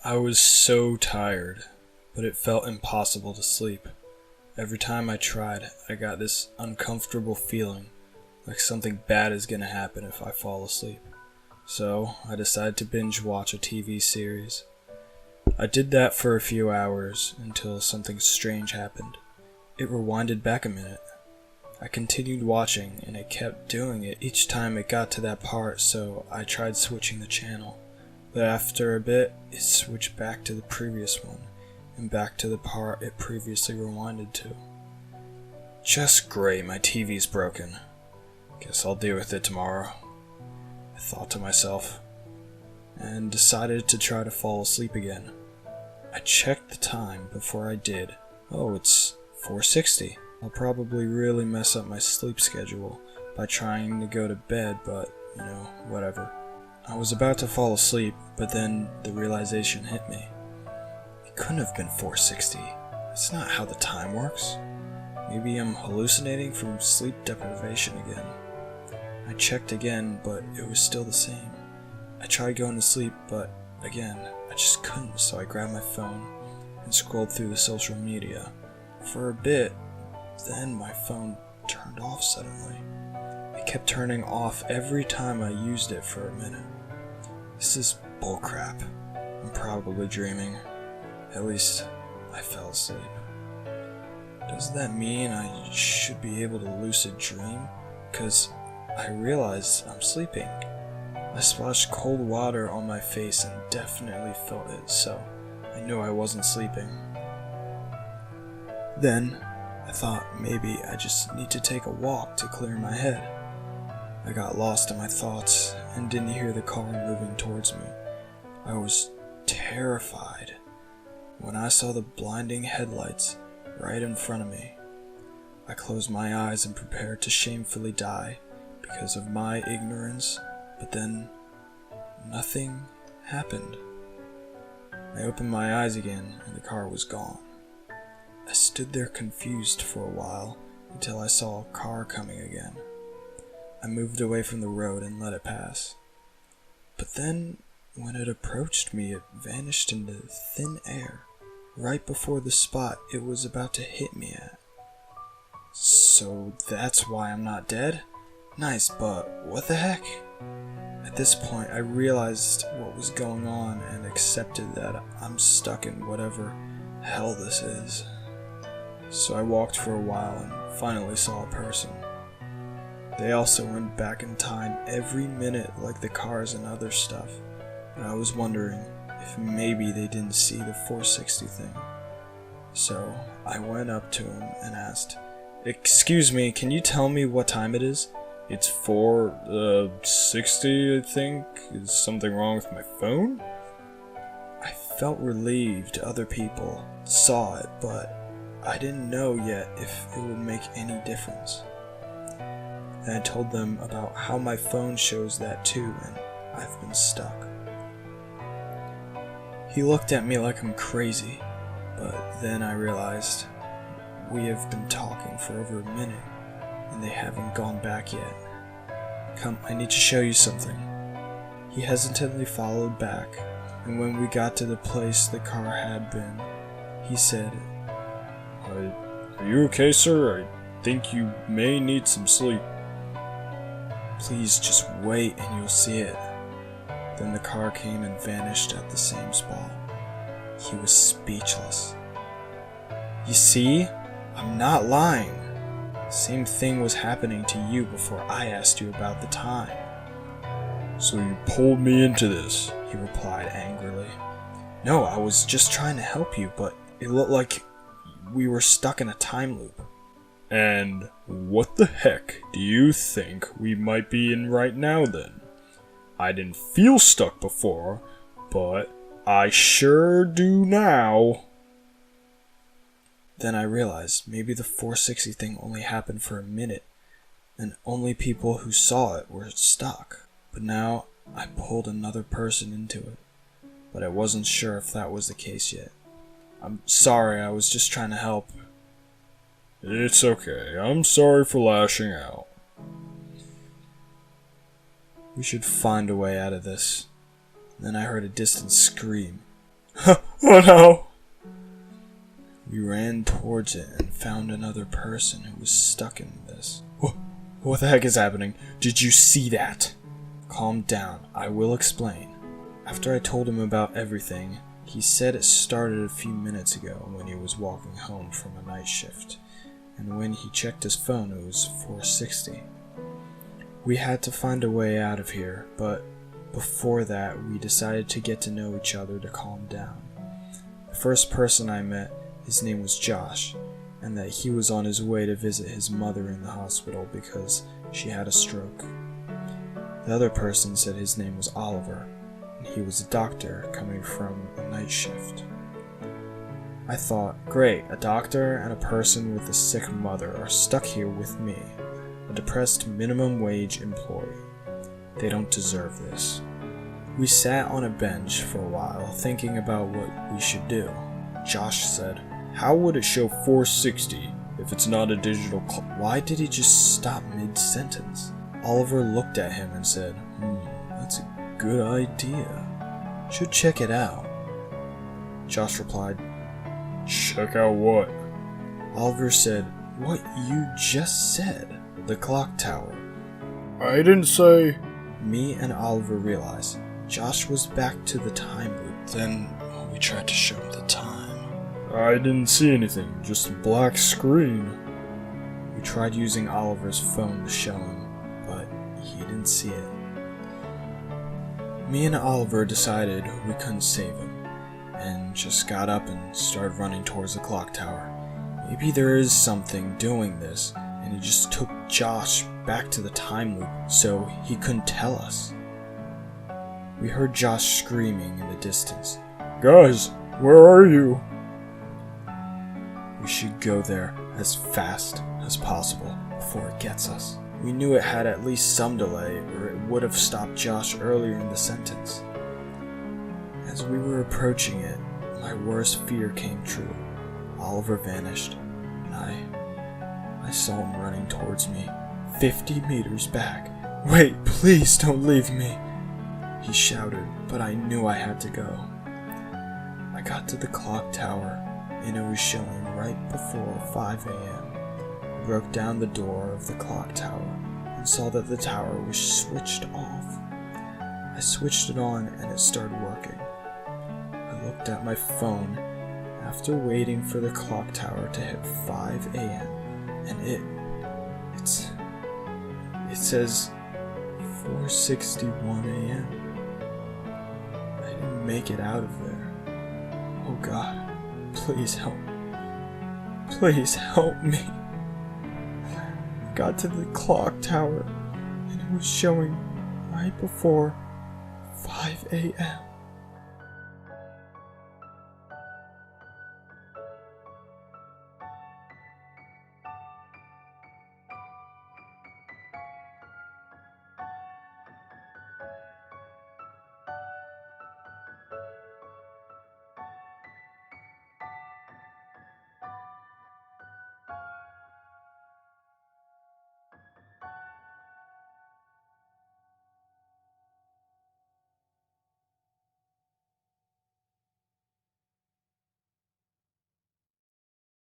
I was so tired, but it felt impossible to sleep. Every time I tried, I got this uncomfortable feeling, like something bad is gonna happen if I fall asleep. So, I decided to binge watch a TV series. I did that for a few hours until something strange happened. It rewinded back a minute. I continued watching, and it kept doing it each time it got to that part, so I tried switching the channel. But after a bit, it switched back to the previous one, and back to the part it previously rewinded to. Just great, my TV's broken. Guess I'll deal with it tomorrow, I thought to myself, and decided to try to fall asleep again. I checked the time before I did. Oh, it's 4:60. I'll probably really mess up my sleep schedule by trying to go to bed, but, whatever. I was about to fall asleep, but then the realization hit me. It couldn't have been 4:60. That's not how the time works. Maybe I'm hallucinating from sleep deprivation again. I checked again, but it was still the same. I tried going to sleep, but again, I just couldn't, so I grabbed my phone and scrolled through the social media. For a bit, then my phone turned off suddenly. It kept turning off every time I used it for a minute. This is bullcrap. I'm probably dreaming. At least, I fell asleep. Does that mean I should be able to lucid dream? 'Cause I realized I'm sleeping. I splashed cold water on my face and definitely felt it, so I knew I wasn't sleeping. Then, I thought maybe I just need to take a walk to clear my head. I got lost in my thoughts and didn't hear the car moving towards me. I was terrified when I saw the blinding headlights right in front of me. I closed my eyes and prepared to shamefully die because of my ignorance, but then nothing happened. I opened my eyes again and the car was gone. I stood there confused for a while until I saw a car coming again. I moved away from the road and let it pass. But then, when it approached me, it vanished into thin air, right before the spot it was about to hit me at. So that's why I'm not dead? Nice, but what the heck? At this point, I realized what was going on and accepted that I'm stuck in whatever hell this is. So I walked for a while and finally saw a person. They also went back in time every minute like the cars and other stuff, and I was wondering if maybe they didn't see the 460 thing. So I went up to him and asked, "Excuse me, can you tell me what time it is?" "It's 4:60, I think. Is something wrong with my phone?" I felt relieved other people saw it, but I didn't know yet if it would make any difference. And I told them about how my phone shows that too, and I've been stuck. He looked at me like I'm crazy, but then I realized we have been talking for over a minute, and they haven't gone back yet. "Come, I need to show you something." He hesitantly followed back, and when we got to the place the car had been, he said, Are you okay, sir? I think you may need some sleep." "Please just wait and you'll see it." Then the car came and vanished at the same spot. He was speechless. "You see? I'm not lying. Same thing was happening to you before I asked you about the time." "So you pulled me into this?" he replied angrily. "No, I was just trying to help you, but it looked like we were stuck in a time loop." "And what the heck do you think we might be in right now then? I didn't feel stuck before, but I sure do now." Then I realized maybe the 460 thing only happened for a minute, and only people who saw it were stuck. But now I pulled another person into it, but I wasn't sure if that was the case yet. "I'm sorry, I was just trying to help." "It's okay. I'm sorry for lashing out." We should find a way out of this. Then I heard a distant scream. Oh no! We ran towards it and found another person who was stuck in this. What the heck is happening? Did you see that? Calm down, I will explain. After I told him about everything, he said it started a few minutes ago when he was walking home from a night shift, and when he checked his phone it was 4:60. We had to find a way out of here, but before that we decided to get to know each other to calm down. The first person I met, his name was Josh, and that he was on his way to visit his mother in the hospital because she had a stroke. The other person said his name was Oliver, and he was a doctor coming from a night shift. I thought, great, a doctor and a person with a sick mother are stuck here with me, a depressed minimum wage employee. They don't deserve this. We sat on a bench for a while thinking about what we should do. Josh said, "How would it show 460 if it's not a digital clock?" Why did he just stop mid-sentence? Oliver looked at him and said, that's a good idea. Should check it out. Josh replied, "Check out what?" Oliver said, what you just said, the clock tower. I didn't say... Me and Oliver realized Josh was back to the time loop. Then we tried to show him the time. I didn't see anything, just a black screen. We tried using Oliver's phone to show him, but he didn't see it. Me and Oliver decided we couldn't save him, and just got up and started running towards the clock tower. Maybe there is something doing this, and he just took Josh back to the time loop so he couldn't tell us. We heard Josh screaming in the distance. Guys, where are you? We should go there as fast as possible before it gets us. We knew it had at least some delay, or it would have stopped Josh earlier in the sentence. As we were approaching it, my worst fear came true. Oliver vanished, and I saw him running towards me, 50 meters back. Wait, please don't leave me, he shouted, but I knew I had to go. I got to the clock tower, and it was showing right before 5 a.m. I broke down the door of the clock tower and saw that the tower was switched off. I switched it on and it started working. I looked at my phone after waiting for the clock tower to hit 5 a.m. and it says 4:61 a.m. I didn't make it out of there. Oh God, please help. Please help me. I got to the clock tower and it was showing right before 5 a.m.